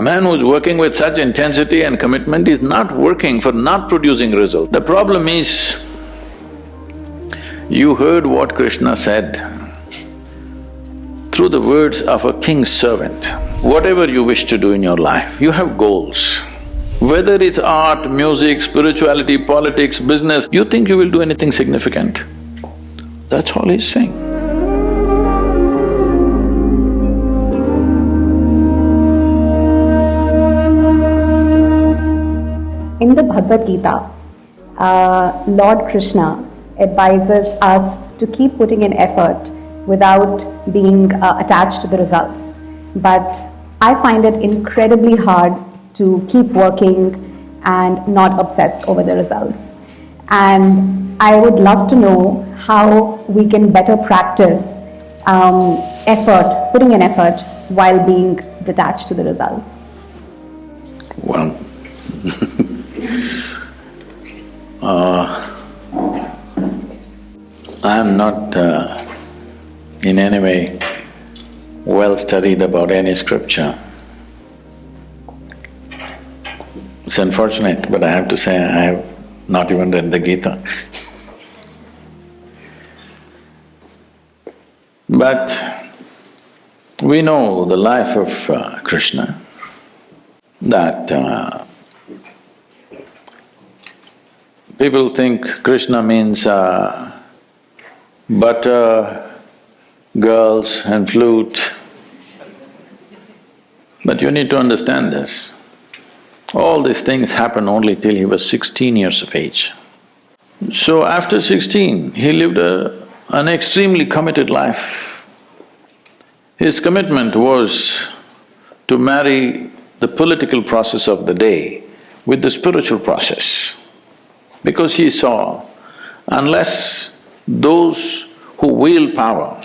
man who's working with such intensity and commitment is not working for not producing result. The problem is, you heard what Krishna said through the words of a king's servant. Whatever you wish to do in your life, you have goals. Whether it's art, music, spirituality, politics, business, you think you will do anything significant? That's all he's saying. In the Bhagavad Gita, Lord Krishna advises us to keep putting in effort without being attached to the results. But I find it incredibly hard to keep working and not obsess over the results. And I would love to know how we can better practice putting in effort while being detached to the results. Well, I am not in any way well studied about any scripture. It's unfortunate, but I have to say I have not even read the Gita. But we know the life of Krishna, that people think Krishna means butter, girls and flute. But you need to understand this. All these things happened only till he was 16 years of age. So after 16, he lived an extremely committed life. His commitment was to marry the political process of the day with the spiritual process, because he saw, unless those who wield power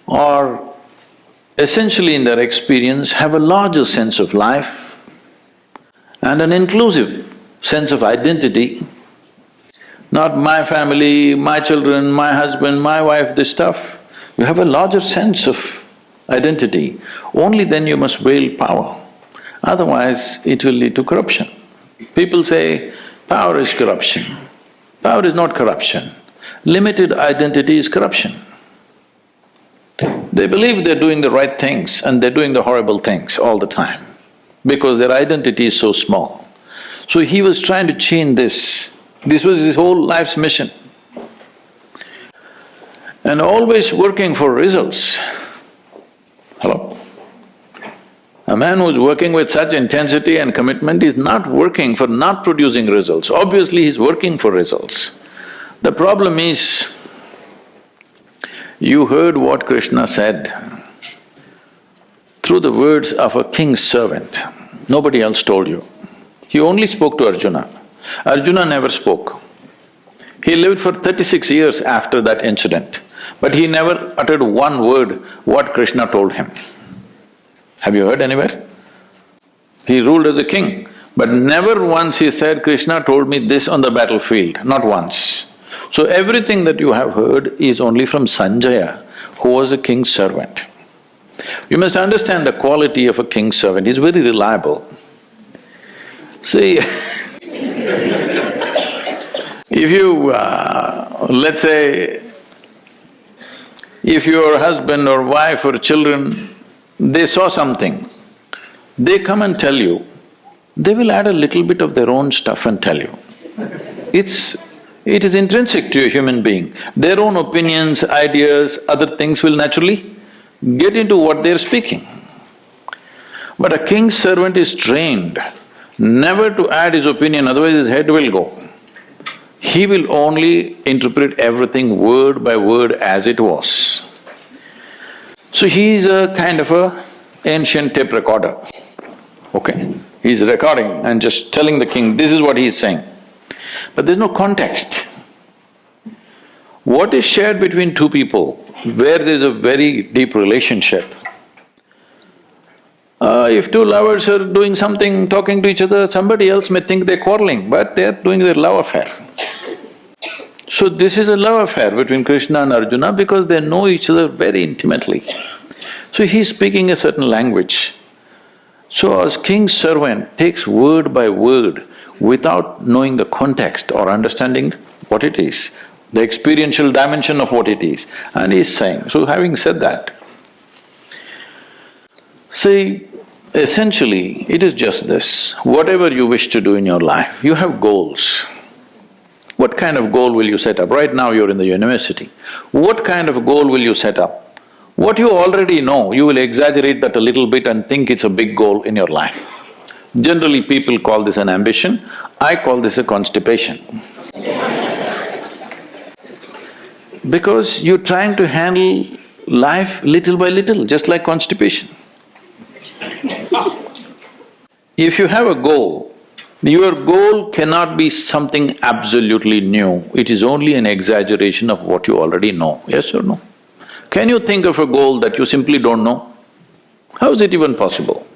are essentially in their experience have a larger sense of life and an inclusive sense of identity, not my family, my children, my husband, my wife, this stuff. You have a larger sense of identity, only then you must wield power. Otherwise, it will lead to corruption. People say, power is corruption. Power is not corruption. Limited identity is corruption. They believe they're doing the right things and they're doing the horrible things all the time because their identity is so small. So he was trying to change this. This was his whole life's mission. And always working for results. Hello? A man who's working with such intensity and commitment is not working for not producing results. Obviously, he's working for results. The problem is, you heard what Krishna said through the words of a king's servant. Nobody else told you. He only spoke to Arjuna. Arjuna never spoke. He lived for 36 years after that incident, but he never uttered one word what Krishna told him. Have you heard anywhere? He ruled as a king, but never once he said, Krishna told me this on the battlefield, not once. So everything that you have heard is only from Sanjaya, who was a king's servant. You must understand the quality of a king's servant, he's very reliable. See, if you… let's say, if your husband or wife or children, they saw something, they come and tell you, they will add a little bit of their own stuff and tell you. It is intrinsic to a human being. Their own opinions, ideas, other things will naturally get into what they're speaking. But a king's servant is trained never to add his opinion, otherwise his head will go. He will only interpret everything word by word as it was. So he is a kind of a ancient tape recorder, okay? He's recording and just telling the king, this is what he is saying. But there's no context. What is shared between two people where there's a very deep relationship? If two lovers are doing something, talking to each other, somebody else may think they're quarreling, but they're doing their love affair. So this is a love affair between Krishna and Arjuna because they know each other very intimately. So he's speaking a certain language, So as king's servant takes word by word without knowing the context or understanding what it is, the experiential dimension of what it is, and he's saying, so having said that, see, essentially it is just this, whatever you wish to do in your life, you have goals. What kind of goal will you set up? Right now you're in the university. What kind of goal will you set up? What you already know, you will exaggerate that a little bit and think it's a big goal in your life. Generally people call this an ambition, I call this a constipation. Because you're trying to handle life little by little, just like constipation. If you have a goal, your goal cannot be something absolutely new, it is only an exaggeration of what you already know, yes or no? Can you think of a goal that you simply don't know? How is it even possible?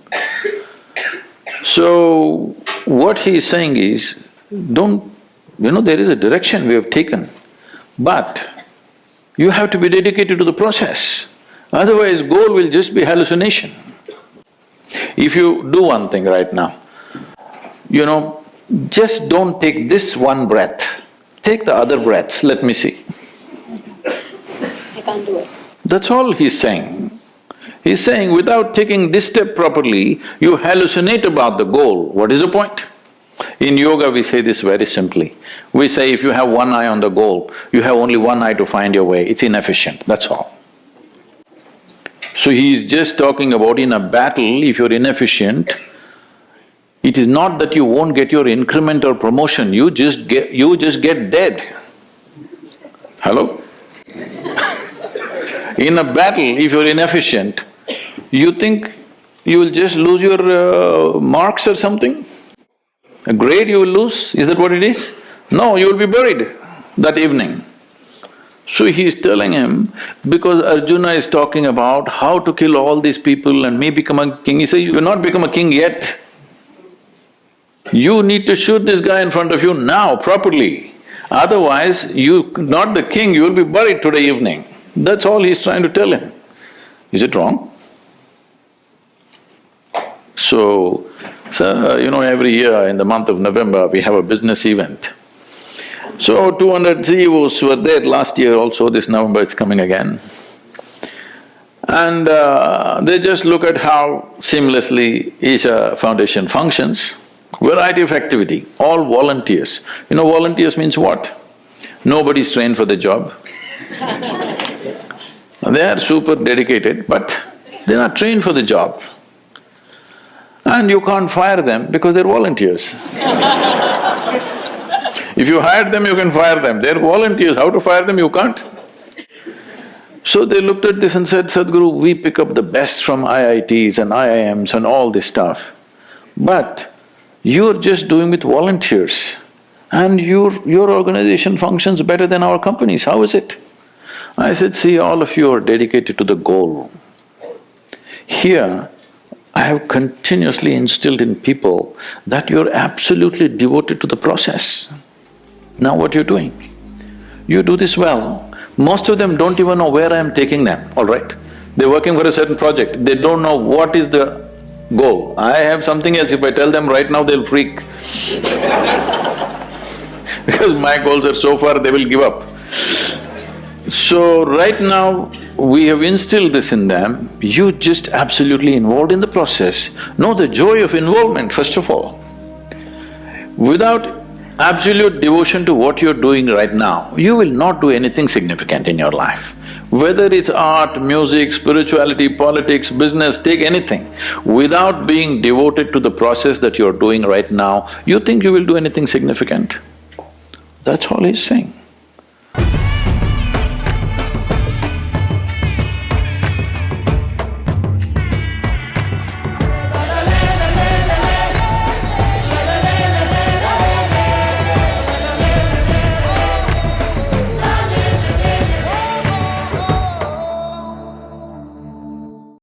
So, what he is saying is, there is a direction we have taken, but you have to be dedicated to the process, otherwise goal will just be hallucination. If you do one thing right now, just don't take this one breath, take the other breaths, let me see. I can't do it. That's all he's saying. He's saying without taking this step properly, you hallucinate about the goal, what is the point? In yoga we say this very simply. We say if you have one eye on the goal, you have only one eye to find your way, it's inefficient, that's all. So he is just talking about in a battle, if you're inefficient, it is not that you won't get your increment or promotion, you just get dead. Hello? In a battle, if you're inefficient, you think you will just lose your marks or something? A grade you will lose, is that what it is? No, you will be buried that evening. So he is telling him, because Arjuna is talking about how to kill all these people and me become a king, he says, you will not become a king yet. You need to shoot this guy in front of you now, properly. Otherwise, you… not the king, you will be buried today evening. That's all he's trying to tell him. Is it wrong? So, every year in the month of November, we have a business event. So, 200 CEOs were there last year also, this November it's coming again. And they just look at how seamlessly Isha Foundation functions, variety of activity, all volunteers. Volunteers means what? Nobody's trained for the job. They are super dedicated, but they're not trained for the job. And you can't fire them because they're volunteers. If you hired them, you can fire them, they're volunteers, how to fire them, you can't. So they looked at this and said, Sadhguru, we pick up the best from IITs and IIMs and all this stuff, but you're just doing with volunteers and your organization functions better than our companies, how is it? I said, see, all of you are dedicated to the goal. Here, I have continuously instilled in people that you're absolutely devoted to the process. Now what you're doing? You do this well. Most of them don't even know where I'm taking them, all right? They're working for a certain project, they don't know what is the goal. I have something else, if I tell them right now, they'll freak. Because my goals are so far, they will give up. So right now, we have instilled this in them, you just absolutely involved in the process. Know the joy of involvement, first of all. Without absolute devotion to what you're doing right now, you will not do anything significant in your life. Whether it's art, music, spirituality, politics, business, take anything. Without being devoted to the process that you're doing right now, you think you will do anything significant? That's all he's saying.